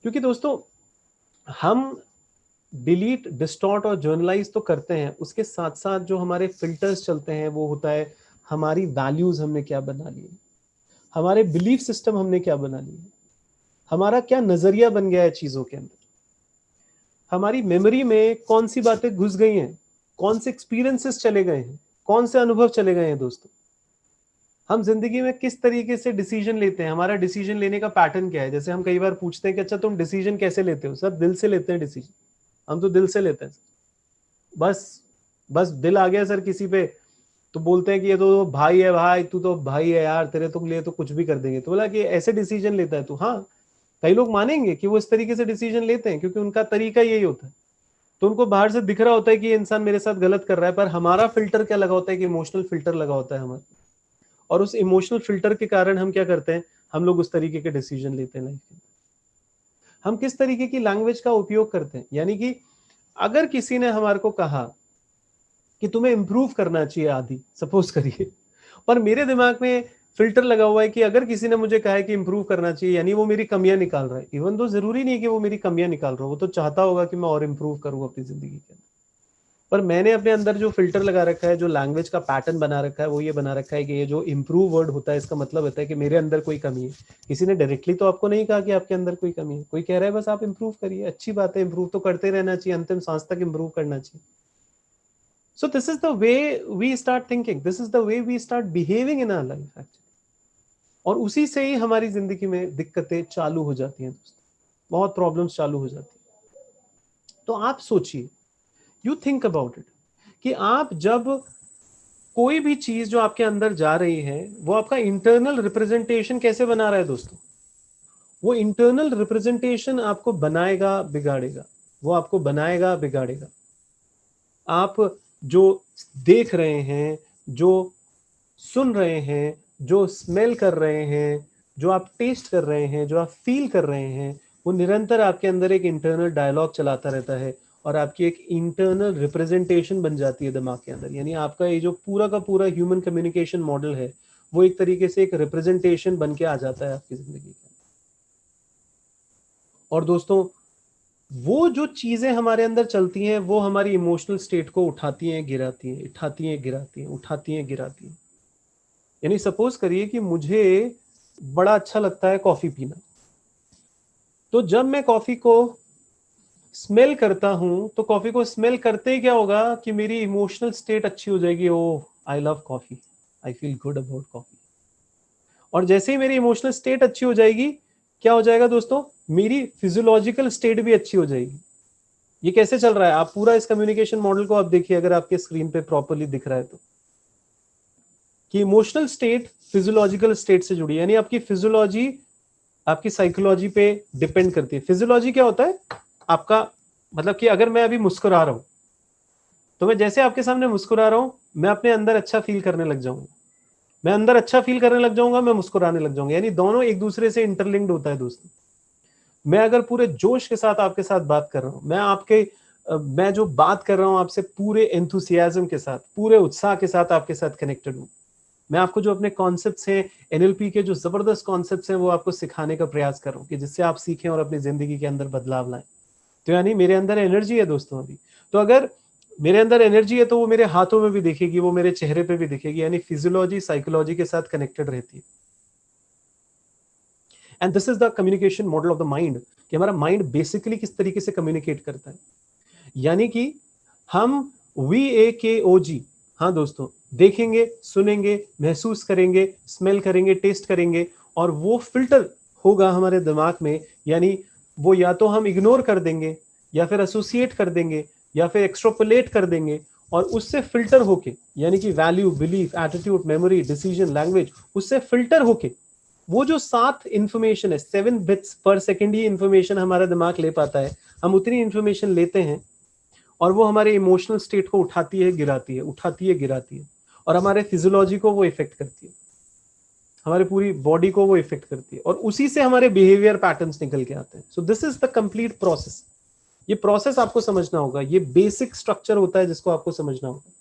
क्योंकि दोस्तों हम डिलीट, डिस्टॉर्ट और जर्नलाइज तो करते हैं, उसके साथ साथ जो हमारे फिल्टर्स चलते हैं वो होता है हमारी वैल्यूज हमने क्या बना ली, हमारे बिलीफ सिस्टम हमने क्या बना लिए, हमारा क्या नजरिया बन गया है चीजों के अंदर, हमारी मेमोरी में कौन सी बातें घुस गई हैं, कौन से एक्सपीरियंसेस चले गए हैं, कौन से अनुभव चले गए हैं दोस्तों। हम जिंदगी में किस तरीके से डिसीजन लेते हैं, हमारा डिसीजन लेने का पैटर्न क्या है। जैसे हम कई बार पूछते हैं कि अच्छा तुम डिसीजन कैसे लेते हो, सर दिल से लेते हैं डिसीजन, हम तो दिल से लेते हैं। बस बस दिल आ गया सर किसी पे तो बोलते हैं कि ये तो भाई है, भाई तू तो भाई है यार, तेरे तो लिए तो कुछ भी कर देंगे। तो बोला कि ऐसे डिसीजन लेता है तू। हाँ, कई लोग मानेंगे कि वो इस तरीके से डिसीजन लेते हैं क्योंकि उनका तरीका यही होता है। तो उनको बाहर से दिख रहा होता है कि ये इंसान मेरे साथ गलत कर रहा है, पर हमारा फिल्टर क्या लगा होता है कि इमोशनल फिल्टर लगा होता है हमारा, और उस इमोशनल फिल्टर के कारण हम क्या करते हैं, हम लोग उस तरीके के डिसीजन लेते हैं लाइफ में। हम किस तरीके की लैंग्वेज का उपयोग करते हैं, यानी कि अगर किसी ने हमारे को कहा कि तुम्हें इंप्रूव करना चाहिए आदि, सपोज करिए, पर मेरे दिमाग में फिल्टर लगा हुआ है कि अगर किसी ने मुझे कहा है कि इंप्रूव करना चाहिए यानी वो मेरी कमियां निकाल रहा है। इवन तो जरूरी नहीं है कि वो मेरी कमियां निकाल रहा हो, वो तो चाहता होगा कि मैं और इंप्रूव करूं अपनी जिंदगी के अंदर। पर मैंने अपने अंदर जो फिल्टर लगा रखा है, जो लैंग्वेज का पैटर्न बना रखा है, वो ये बना रखा है कि ये जो इंप्रूव वर्ड होता है इसका मतलब होता है कि मेरे अंदर कोई कमी है। किसी ने डायरेक्टली तो आपको नहीं कहा कि आपके अंदर कोई कमी है, कोई कह रहा है बस आप इंप्रूव करिए, अच्छी बात है, इंप्रूव तो करते रहना चाहिए, अंतिम सांस तक इंप्रूव करना चाहिए। So this is the way we start thinking. This is the way we start behaving in our life actually. और उसी से ही हमारी जिंदगी में दिक्कतें चालू हो जाती हैं दोस्तों, बहुत प्रॉब्लम्स चालू हो जाती हैं। तो आप सोचिए, यू थिंक अबाउट इट, कि आप जब कोई भी चीज जो आपके अंदर जा रही है वो आपका इंटरनल रिप्रेजेंटेशन कैसे बना रहा है दोस्तों। वो इंटरनल रिप्रेजेंटेशन आपको बनाएगा बिगाड़ेगा, वो आपको बनाएगा बिगाड़ेगा। आप जो देख रहे हैं, जो सुन रहे हैं, जो स्मेल कर रहे हैं, जो आप टेस्ट कर रहे हैं, जो आप फील कर रहे हैं, वो निरंतर आपके अंदर एक इंटरनल डायलॉग चलाता रहता है और आपकी एक इंटरनल रिप्रेजेंटेशन बन जाती है दिमाग के अंदर। यानी आपका ये जो पूरा का पूरा ह्यूमन कम्युनिकेशन मॉडल है वो एक तरीके से एक रिप्रेजेंटेशन बन के आ जाता है आपकी जिंदगी के अंदर। और दोस्तों, वो जो चीजें हमारे अंदर चलती हैं वो हमारी इमोशनल स्टेट को उठाती हैं गिराती हैं, उठाती हैं गिराती हैं, उठाती हैं गिराती हैं। यानी सपोज करिए कि मुझे बड़ा अच्छा लगता है कॉफी पीना, तो जब मैं कॉफी को स्मेल करता हूं तो कॉफी को स्मेल करते ही क्या होगा कि मेरी इमोशनल स्टेट अच्छी हो जाएगी। Oh, I love coffee, I feel good about coffee. और जैसे ही मेरी इमोशनल स्टेट अच्छी हो जाएगी, क्या हो जाएगा दोस्तों, मेरी फिजियोलॉजिकल स्टेट भी अच्छी हो जाएगी। ये कैसे चल रहा है, आप पूरा इस कम्युनिकेशन मॉडल को आप देखिए, अगर आपके स्क्रीन पे प्रॉपर्ली दिख रहा है तो, कि इमोशनल स्टेट फिजियोलॉजिकल स्टेट से जुड़ी है। यानी आपकी फिजियोलॉजी आपकी साइकोलॉजी पे डिपेंड करती है। फिजियोलॉजी क्या होता है आपका, मतलब कि अगर मैं अभी मुस्कुरा रहा हूं तो मैं जैसे आपके सामने मुस्कुरा रहा हूं मैं अपने अंदर अच्छा फील करने लग जाऊंगा, मैं अंदर अच्छा फील करने लग जाऊंगा, मैं मुस्कुराने लग जाऊंगा। यानी दोनों एक दूसरे से इंटरलिंक्ड होता है दोस्तों। मैं अगर पूरे जोश के साथ आपके साथ बात कर रहा हूं, मैं जो बात कर रहा हूं आपसे पूरे एंथुसियाज्म के साथ, पूरे उत्साह के साथ आपके साथ कनेक्टेड हूं, मैं आपको जो अपने कॉन्सेप्ट्स हैं, एनएलपी के जो जबरदस्त कॉन्सेप्ट्स हैं वो आपको सिखाने का प्रयास कर रहा हूं कि जिससे आप सीखें और अपनी जिंदगी के अंदर बदलाव लाएं। तो यानी मेरे अंदर एनर्जी है दोस्तों अभी। तो अगर मेरे अंदर एनर्जी है तो वो मेरे हाथों में भी दिखेगी, वो मेरे चेहरे पे भी दिखेगी। यानी फिजियोलॉजी साइकोलॉजी के साथ कनेक्टेड रहती है। And this is the communication model of the mind, कि हमारा माइंड बेसिकली किस तरीके से कम्युनिकेट करता है। यानी कि हम VAKOG, हाँ दोस्तों, देखेंगे, सुनेंगे, महसूस करेंगे, स्मेल करेंगे, टेस्ट करेंगे, और वो फिल्टर होगा हमारे दिमाग में। यानी वो या तो हम इग्नोर कर देंगे, या फिर एसोसिएट कर देंगे, या फिर एक्सट्रोपोलेट कर देंगे, और उससे फिल्टर होके, यानी कि value, belief, attitude, memory, decision, language, उससे फिल्टर होके वो जो 7 इंफॉर्मेशन है, 7 बिट्स पर सेकेंड ही इंफॉर्मेशन हमारा दिमाग ले पाता है, हम उतनी इंफॉर्मेशन लेते हैं और वो हमारे इमोशनल स्टेट को उठाती है गिराती है, उठाती है गिराती है, और हमारे फिजियोलॉजी को वो इफेक्ट करती है, हमारे पूरी बॉडी को वो इफेक्ट करती है, और उसी से हमारे बिहेवियर पैटर्न्स निकल के आते हैं। So this is the complete process. ये प्रोसेस आपको समझना होगा, ये बेसिक स्ट्रक्चर होता है जिसको आपको समझना होगा।